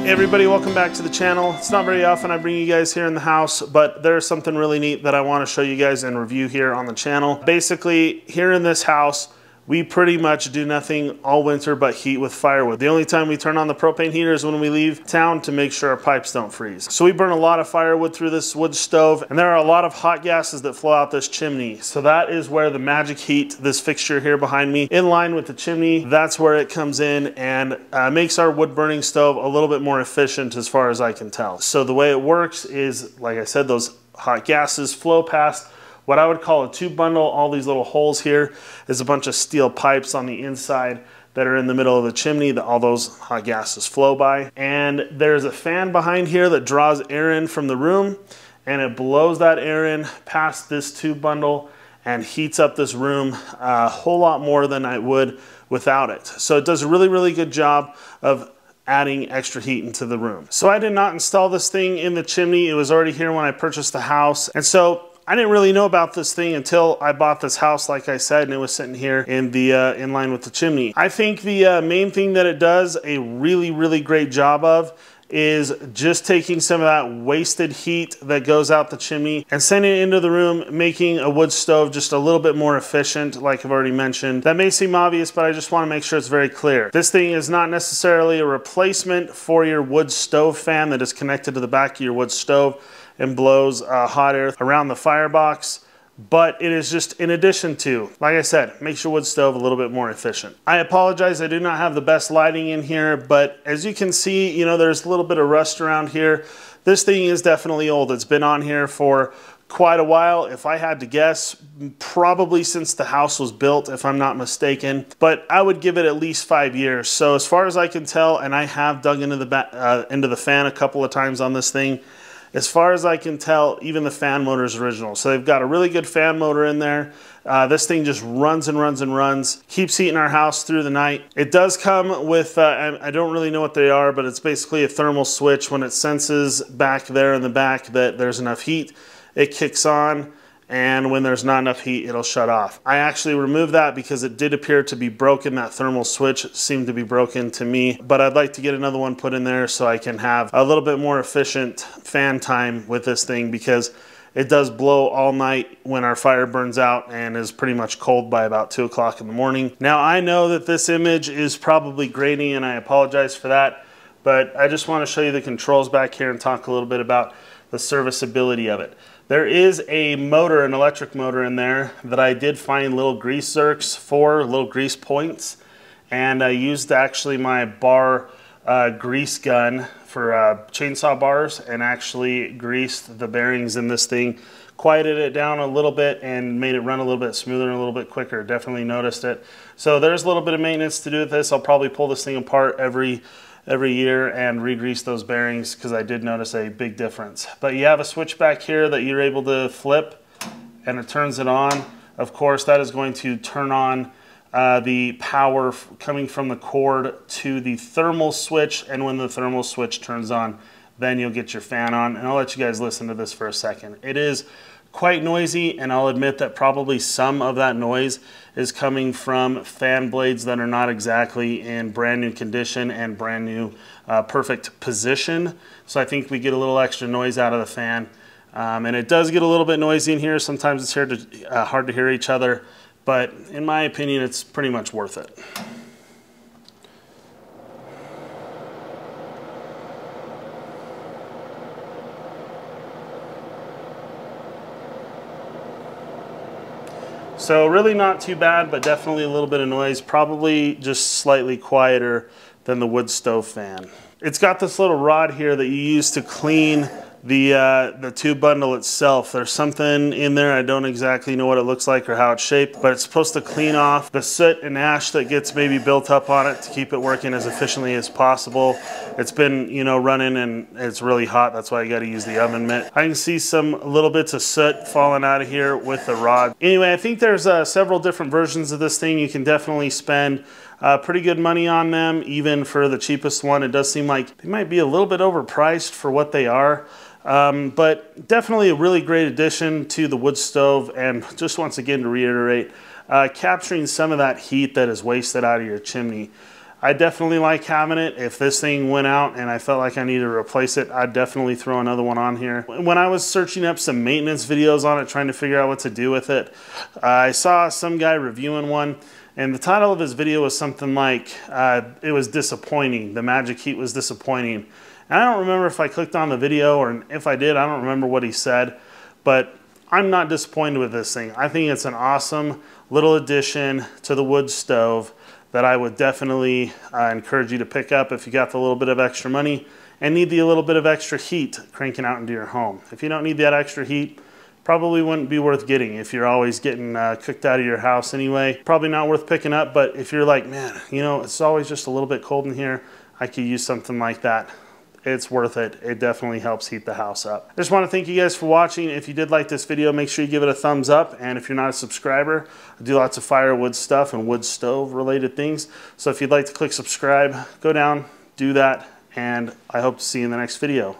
Hey everybody, welcome back to the channel. It's not very often I bring you guys here in the house, but there's something really neat that I want to show you guys and review here on the channel. Basically, here in this house, we pretty much do nothing all winter but heat with firewood. The only time we turn on the propane heater is when we leave town to make sure our pipes don't freeze. So we burn a lot of firewood through this wood stove, and there are a lot of hot gases that flow out this chimney. So that is where the magic heat, this fixture here behind me, in line with the chimney, that's where it comes in and makes our wood burning stove a little bit more efficient as far as I can tell. So the way it works is, like I said, those hot gases flow past what I would call a tube bundle. All these little holes here is a bunch of steel pipes on the inside that are in the middle of the chimney that all those hot gases flow by. And there's a fan behind here that draws air in from the room, and it blows that air in past this tube bundle and heats up this room a whole lot more than I would without it. So it does a really, really good job of adding extra heat into the room. So I did not install this thing in the chimney. It was already here when I purchased the house. And so I didn't really know about this thing until I bought this house, like I said, and it was sitting here in the in line with the chimney. I think the main thing that it does a really, really great job of is just taking some of that wasted heat that goes out the chimney and sending it into the room, making a wood stove just a little bit more efficient, like I've already mentioned. That may seem obvious, but I just want to make sure it's very clear. This thing is not necessarily a replacement for your wood stove fan that is connected to the back of your wood stove and blows hot air around the firebox, but it is just in addition to, like I said, makes your wood stove a little bit more efficient. I apologize, I do not have the best lighting in here, but as you can see, you know, there's a little bit of rust around here. This thing is definitely old. It's been on here for quite a while. If I had to guess, probably since the house was built, if I'm not mistaken, but I would give it at least 5 years. So as far as I can tell, and I have dug into the fan a couple of times on this thing, as far as I can tell, even the fan motor is original. So they've got a really good fan motor in there. This thing just runs and runs and runs, keeps heating our house through the night. It does come with, I don't really know what they are, but it's basically a thermal switch. When it senses back there in the back that there's enough heat, it kicks on, and when there's not enough heat, it'll shut off. I actually removed that because it did appear to be broken. That thermal switch seemed to be broken to me, but I'd like to get another one put in there so I can have a little bit more efficient fan time with this thing, because it does blow all night when our fire burns out and is pretty much cold by about 2 o'clock in the morning. Now I know that this image is probably grainy and I apologize for that, but I just want to show you the controls back here and talk a little bit about the serviceability of it. There is a motor, an electric motor in there that I did find little grease zerks for, little grease points, and I used actually my bar grease gun for chainsaw bars and actually greased the bearings in this thing, quieted it down a little bit and made it run a little bit smoother and a little bit quicker. Definitely noticed it. So there's a little bit of maintenance to do with this. I'll probably pull this thing apart every year and re-grease those bearings, because I did notice a big difference. But you have a switch back here that you're able to flip and it turns it on. Of course, that is going to turn on the power coming from the cord to the thermal switch, and when the thermal switch turns on, then you'll get your fan on. And I'll let you guys listen to this for a second. It is quite noisy, and I'll admit that probably some of that noise is coming from fan blades that are not exactly in brand new condition and brand new perfect position. So I think we get a little extra noise out of the fan. And it does get a little bit noisy in here. Sometimes it's hard to hear each other, but in my opinion, it's pretty much worth it. So really not too bad, but definitely a little bit of noise, probably just slightly quieter than the wood stove fan. It's got this little rod here that you use to clean the tube bundle itself. There's something in there, I don't exactly know what it looks like or how it's shaped, but it's supposed to clean off the soot and ash that gets maybe built up on it to keep it working as efficiently as possible. It's been, you know, running and it's really hot, that's why you got to use the oven mitt. I can see some little bits of soot falling out of here with the rod. Anyway, I think there's several different versions of this thing. You can definitely spend pretty good money on them, even for the cheapest one. It does seem like they might be a little bit overpriced for what they are. But definitely a really great addition to the wood stove, and just once again to reiterate, capturing some of that heat that is wasted out of your chimney. I definitely like having it. If this thing went out and I felt like I needed to replace it, I'd definitely throw another one on here. When I was searching up some maintenance videos on it, trying to figure out what to do with it, I saw some guy reviewing one, and the title of his video was something like, it was disappointing. The Magic Heat was disappointing. And I don't remember if I clicked on the video, or if I did, I don't remember what he said, but I'm not disappointed with this thing. I think it's an awesome little addition to the wood stove that I would definitely encourage you to pick up if you got the little bit of extra money and need the little bit of extra heat cranking out into your home. If you don't need that extra heat, probably wouldn't be worth getting. If you're always getting cooked out of your house anyway, probably not worth picking up. But if you're like, man, you know, it's always just a little bit cold in here, I could use something like that. It's worth it. It definitely helps heat the house up. I just want to thank you guys for watching. If you did like this video, make sure you give it a thumbs up. And if you're not a subscriber, I do lots of firewood stuff and wood stove related things. So if you'd like to click subscribe, go down, do that, and I hope to see you in the next video.